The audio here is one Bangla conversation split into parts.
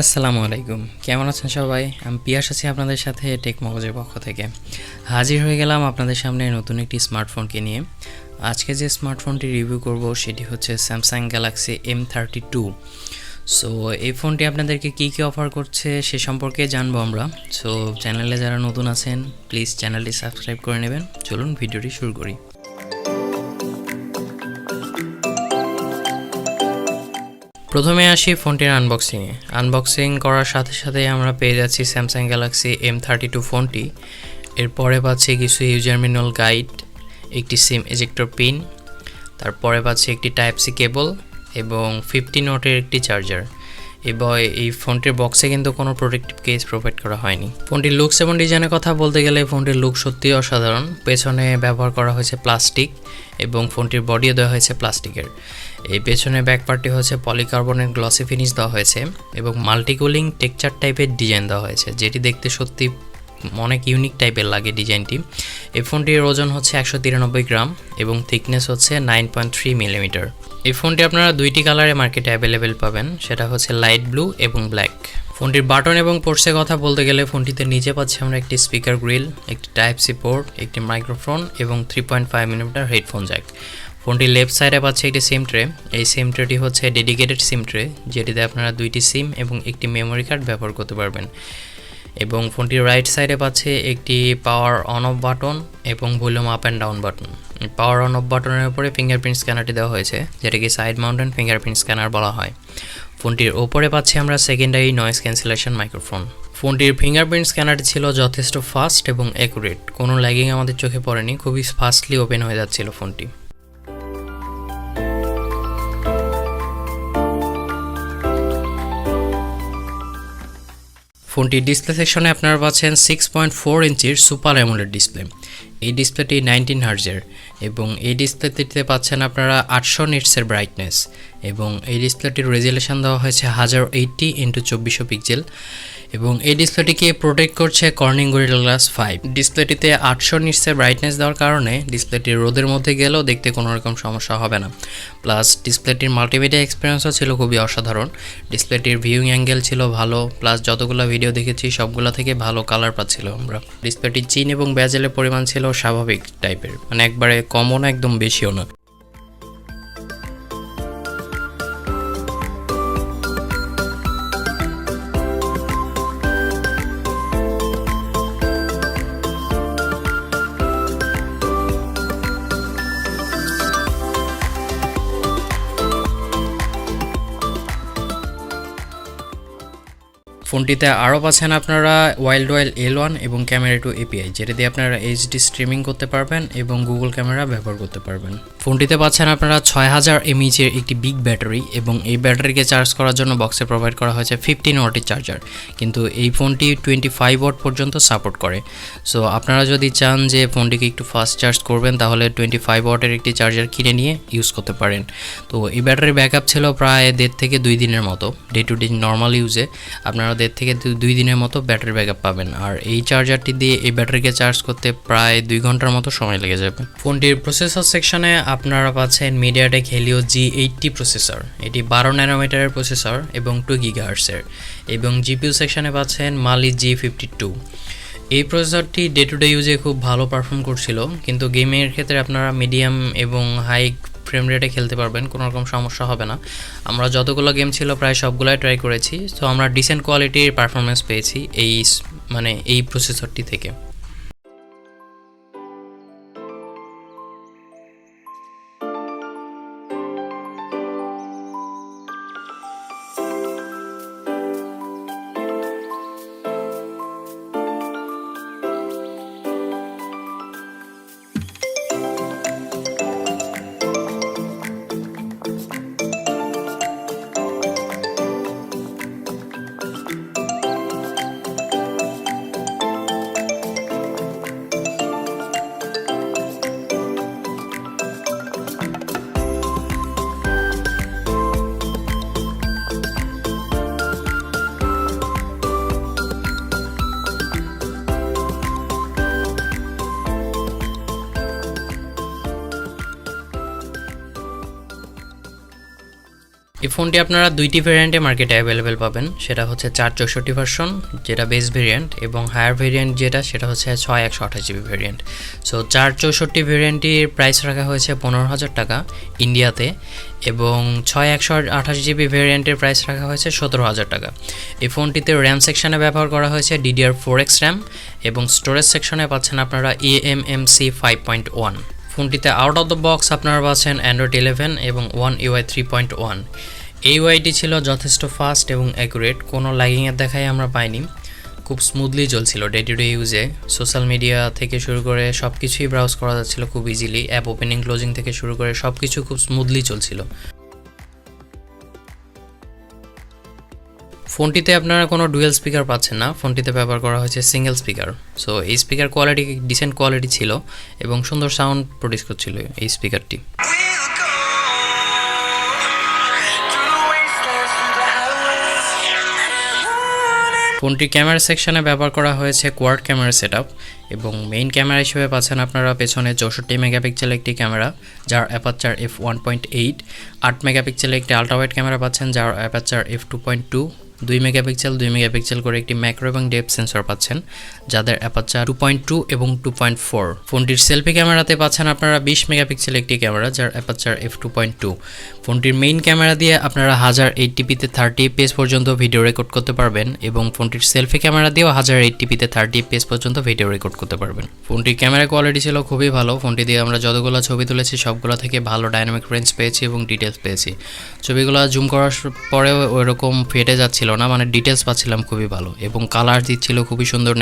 আসসালামু আলাইকুম, কেমন আছেন সবাই? আমি পিয়াস আছি আপনাদের সাথে টেক মগজের পক্ষ থেকে। হাজির হয়ে গেলাম আপনাদের সামনে নতুন একটি স্মার্টফোনকে নিয়ে। আজকে যে স্মার্টফোনটি রিভিউ করব সেটি হচ্ছে স্যামসাং গ্যালাক্সি M32। সো এই ফোনটি আপনাদেরকে কী কী অফার করছে সে সম্পর্কে জানবো আমরা। সো চ্যানেলে যারা নতুন আছেন প্লিজ চ্যানেলটি সাবস্ক্রাইব করে নেবেন। চলুন ভিডিওটি শুরু করি। প্রথমে আসি ফোনটির আনবক্সিংয়ে। আনবক্সিং করার সাথে সাথে আমরা পেয়ে যাচ্ছি স্যামসাং গ্যালাক্সি M32 ফোনটি। এরপরে পাচ্ছি কিছু ইউজার ম্যানুয়াল গাইড, একটি সিম এজেক্টর পিন, তারপরে পাচ্ছি একটি টাইপ সি কেবল এবং 15 ওয়াটের একটি চার্জার। এবং এই ফোনটির বক্সে কিন্তু কোনো প্রোটেক্টিভ কেস প্রোভাইড করা হয়নি। ফোনটির লুকস এবং ডিজাইনের কথা বলতে গেলে ফোনটির লুক সত্যিই অসাধারণ। পেছনে ব্যবহার করা হয়েছে প্লাস্টিক এবং ফোনটির বডিও দেওয়া হয়েছে প্লাস্টিকের। এই পেছনে ব্যাক পার্টটি হচ্ছে পলিকার্বনের গ্লসি ফিনিশ দেওয়া হয়েছে এবং মাল্টিকুলিং টেক্সচার টাইপের ডিজাইন দেওয়া হয়েছে, যেটি দেখতে সত্যি অনেক ইউনিক টাইপের লাগে ডিজাইনটি। এই ফোনটির ওজন হচ্ছে 193 গ্রাম এবং থিকনেস হচ্ছে 9.3 মিলিমিটার। এই ফোনটি আপনারা দুইটি কালারে মার্কেটে অ্যাভেলেবেল পাবেন, সেটা হচ্ছে লাইট ব্লু এবং ব্ল্যাক। ফোনটির বাটন এবং পোর্টসের কথা বলতে গেলে ফোনটিতে নিচে পাচ্ছি আমরা একটি স্পিকার গ্রিল, একটি টাইপ সি পোর্ট, একটি মাইক্রোফোন এবং 3.5 মিলিমিটার হেডফোন জ্যাক। ফোনটির লেফট সাইডে পাচ্ছে একটি সিম ট্রে। এই সিম ট্রেটি হচ্ছে ডেডিকেটেড সিম ট্রে, যেটিতে আপনারা দুইটি সিম এবং একটি মেমোরি কার্ড ব্যবহার করতে পারবেন। এবং ফোনটির রাইট সাইডে পাচ্ছে একটি পাওয়ার অন অফ বাটন এবং volume up and down button. Power on of বাটনের উপরে ফিঙ্গারপ্রিন্ট স্ক্যানারটি দেওয়া হয়েছে, যেটাকে সাইড মাউন্টেন ফিঙ্গারপ্রিন্ট স্ক্যানার বলা হয়। ফোনটির ওপরে পাচ্ছি আমরা সেকেন্ডারি নয়েজ ক্যান্সেলেশন মাইক্রোফোন। ফোনটির ফিঙ্গারপ্রিন্ট স্ক্যানারটি ছিল যথেষ্ট ফাস্ট এবং অ্যাকুরেট, কোনো ল্যাগিং আমাদের চোখে পড়েনি, খুবই ফাস্টলি ওপেন হয়ে যাচ্ছিল ফোনটি। ফোনটির ডিসপ্লে সেকশনে আপনারা পাচ্ছেন 6.4 ইঞ্চির সুপার অ্যামোলেড ডিসপ্লে। এই ডিসপ্লেটি 19 হার্জের এবং এই ডিসপ্লেটিতে পাচ্ছেন আপনারা 800 নিটসের ব্রাইটনেস এবং এই ডিসপ্লেটির রেজুলেশন দেওয়া হয়েছে 1080x2400 পিক্সেল এবং এই ডিসপ্লেটিকে প্রোটেক্ট করছে কর্নিং গরিলা গ্লাস 5। ডিসপ্লেটিতে 800 নিটসের ব্রাইটনেস দেওয়ার কারণে ডিসপ্লেটি রোদের মধ্যে গেলেও দেখতে কোনো রকম সমস্যা হবে না। প্লাস ডিসপ্লেটির মাল্টিমিডিয়া এক্সপিরিয়েন্সও ছিল খুবই অসাধারণ। ডিসপ্লেটির ভিউইং অ্যাঙ্গেল ছিল ভালো, প্লাস যতগুলো ভিডিও দেখেছি সবগুলো থেকে ভালো কালার পাচ্ছিল আমরা। ডিসপ্লেটির চিন এবং বেজেলের পরিমাণ ছিল স্বাভাবিক টাইপের, মানে একবারে কমও না একদম বেশিও না। ফোনটিতে আরও পাচ্ছেন আপনারা ওয়াইল্ড L1 এবং ক্যামেরা টু এপিআই, যেটা দিয়ে আপনারা এইচডি স্ট্রিমিং করতে পারবেন এবং গুগল ক্যামেরা ব্যবহার করতে পারবেন। ফোনটিতে পাচ্ছেন আপনারা 6000 mAh-এর একটি বিগ ব্যাটারি এবং এই ব্যাটারিকে চার্জ করার জন্য বক্সে প্রোভাইড করা হয়েছে 15 ওয়াটের চার্জার, কিন্তু এই ফোনটি 25 ওয়াট পর্যন্ত সাপোর্ট করে। সো আপনারা যদি চান যে ফোনটিকে একটু ফাস্ট চার্জ করবেন তাহলে 25 ওয়াটের একটি চার্জার কিনে নিয়ে ইউজ করতে পারেন। তো এই ব্যাটারির ব্যাকআপ ছিল প্রায় 1.5 থেকে 2 দিনের মতো। ডে টু ডে নর্মাল ইউজে আপনারা 1.5 থেকে 2 দিনের মতো ব্যাটারি ব্যাকআপ পাবেন, আর এই চার্জারটি দিয়ে এই ব্যাটারিকে চার্জ করতে প্রায় 2 ঘন্টার মতো সময় লেগে যাবে। ফোনটির প্রসেসর সেকশনে আপনারা পাচ্ছেন মিডিয়াটেক হেলিও G80 প্রসেসর। এটি 12 ন্যানোমিটারের প্রসেসর এবং 2 গিগাহার্টসের। এবং জিপিইউ সেকশনে পাচ্ছেন মালি G52। এই প্রসেসরটি ডে টু ডে ইউজে খুব ভালো পারফর্ম করছিল, কিন্তু গেমিংয়ের ক্ষেত্রে আপনারা মিডিয়াম এবং হাই ফ্রেম রেটে খেলতে পারবেন, কোনো রকম সমস্যা হবে না। আমরা যতগুলো গেম ছিল প্রায় সবগুলাই ট্রাই করেছি, তো আমরা ডিসেন্ট কোয়ালিটির পারফরমেন্স পেয়েছি এই প্রসেসরটি থেকে। এই ফোনটি আপনারা দুইটি ভেরিয়েন্টে মার্কেটে অ্যাভেলেবেল পাবেন, সেটা হচ্ছে 464 ভার্সন যেটা বেস ভেরিয়েন্ট, এবং হায়ার ভেরিয়েন্ট যেটা সেটা হচ্ছে 6128GB ভেরিয়েন্ট। সো 464 ভেরিয়েন্টটির প্রাইস রাখা হয়েছে 15,000 টাকা ইন্ডিয়াতে, এবং 6128GB ভেরিয়েন্টের প্রাইস রাখা হয়েছে 17,000 টাকা। এই ফোনটিতে র্যাম সেকশনে ব্যবহার করা হয়েছে DDR4X র্যাম, এবং স্টোরেজ সেকশনে পাচ্ছেন আপনারা eMMC 5.1। ফোনটিতে আউট অফ দ্য বক্স আপনারা পাচ্ছেন অ্যান্ড্রয়েড 11 এবং One UI 3.1। এই ওয়াইটি ছিল যথেষ্ট ফাস্ট এবং অ্যাকুরেট, কোনো ল্যাগিংয়ের দেখাই আমরা পাইনি, খুব স্মুথলি চলছিল ডে টু ডে ইউজে। সোশ্যাল মিডিয়া থেকে শুরু করে সব কিছুই ব্রাউজ করা যাচ্ছিল খুব ইজিলি, অ্যাপ ওপেনিং ক্লোজিং থেকে শুরু করে সব কিছু খুব স্মুথলি চলছিল। ফোনটিতে আপনারা কোনো ডুয়েল স্পিকার পাচ্ছেন না, ফোনটিতে ব্যবহার করা হয়েছে সিঙ্গেল স্পিকার। সো এই স্পিকার কোয়ালিটি ডিসেন্ট কোয়ালিটি ছিল এবং সুন্দর সাউন্ড প্রডিউস করছিল এই স্পিকারটি। ফোনটির ক্যামেরা সেকশনে ব্যবহার করা হয়েছে কোয়াড ক্যামেরা সেটআপ, এবং মেইন ক্যামেরা হিসেবে পাচ্ছেন আপনারা পেছনে 64 মেগাপিক্সেল একটি ক্যামেরা যার অ্যাপারচার f1.8, 8 মেগাপিক্সেল একটি আলট্রাওয়াইড ক্যামেরা পাচ্ছেন যার অ্যাপারচার f2.2, 2 মেগাপিক্সেল করে একটি ম্যাক্রো এবং ডেপথ সেন্সর পাচ্ছেন যাদের অ্যাপারচার 2.2 এবং 2.4। ফোনটির সেলফি ক্যামেরাতে পাচ্ছেন আপনারা 20 মেগাপিক্সেল একটি ক্যামেরা যার অ্যাপারচার f2.2। ফোনটির মেইন ক্যামেরা দিয়ে আপনারা 1080pতে 30fps পর্যন্ত ভিডিও রেকর্ড করতে পারবেন, এবং ফোনটির সেলফি ক্যামেরা দিয়েও 1080pতে 30fps পর্যন্ত ভিডিও রেকর্ড করতে পারবেন। ফোনটির ক্যামেরা কোয়ালিটি ছিল খুবই ভালো, ফোনটি দিয়ে আমরা যতগুলো ছবি তুলেছি সবগুলো থেকে ভালো ডাইনামিক রেঞ্জ পেয়েছি এবং ডিটেলস পেয়েছি। ছবিগুলো জুম করার পরেও ওইরকম ফেটে যাচ্ছিল না, মানে ডিটেলস পাচ্ছিলাম খুবই ভালো, এবং কালার দিচ্ছিল খুবই সুন্দর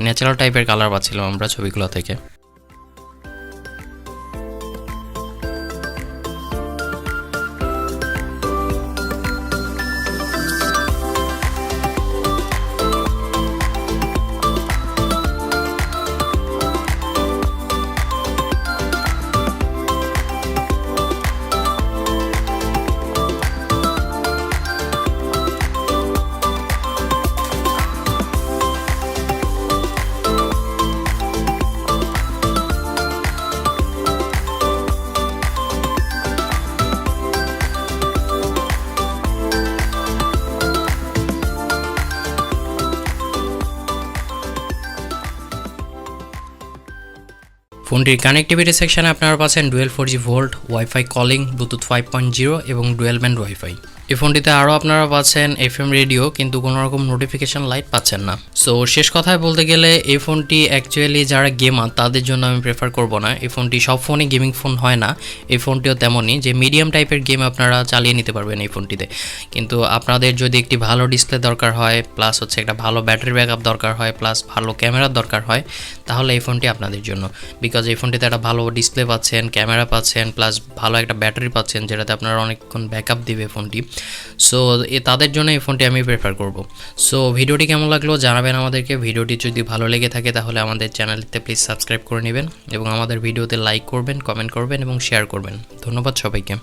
ন্যাচারাল টাইপের কালার পাচ্ছিলাম আমরা ছবিগুলো থেকে। ফোনটির কানেক্টিভিটি সেকশনে আপনারা পাচ্ছেন dual 4G volt, wifi calling, Bluetooth 5.0 এবং ডুয়েল ব্যান্ড ওয়াইফাই। এই ফোনটিতে আরও আপনারা পাচ্ছেন FM রেডিও, কিন্তু কোনো রকম নোটিফিকেশন লাইট পাচ্ছেন না। সো শেষ কথায় বলতে গেলে এই ফোনটি অ্যাকচুয়ালি যারা গেমার তাদের জন্য আমি প্রেফার করব না। এই ফোনটি সব ফোনই গেমিং ফোন হয় না, এই ফোনটিও তেমনই যে মিডিয়াম টাইপের গেম আপনারা চালিয়ে নিতে পারবেন এই ফোনটিতে। কিন্তু আপনাদের যদি একটি ভালো ডিসপ্লে দরকার হয়, প্লাস হচ্ছে একটা ভালো ব্যাটারি ব্যাকআপ দরকার হয়, প্লাস ভালো ক্যামেরার দরকার হয়, তাহলে এই ফোনটি আপনাদের জন্য। বিকজ এই ফোনটিতে একটা ভালো ডিসপ্লে পাচ্ছেন, ক্যামেরা পাচ্ছেন, প্লাস ভালো একটা ব্যাটারি পাচ্ছেন যেটাতে আপনারা অনেকক্ষণ ব্যাকআপ দিবে ফোনটি। সো তাদের জন্য এই ফোনটি আমি প্রেফার করব। সো ভিডিওটি কেমন লাগলো জানাবেন আমাদেরকে। ভিডিওটি যদি ভালো লেগে থাকে তাহলে আমাদের চ্যানেলটিতে প্লিজ সাবস্ক্রাইব করে নেবেন, এবং আমাদের ভিডিওতে লাইক করবেন, কমেন্ট করবেন এবং শেয়ার করবেন। ধন্যবাদ সবাইকে।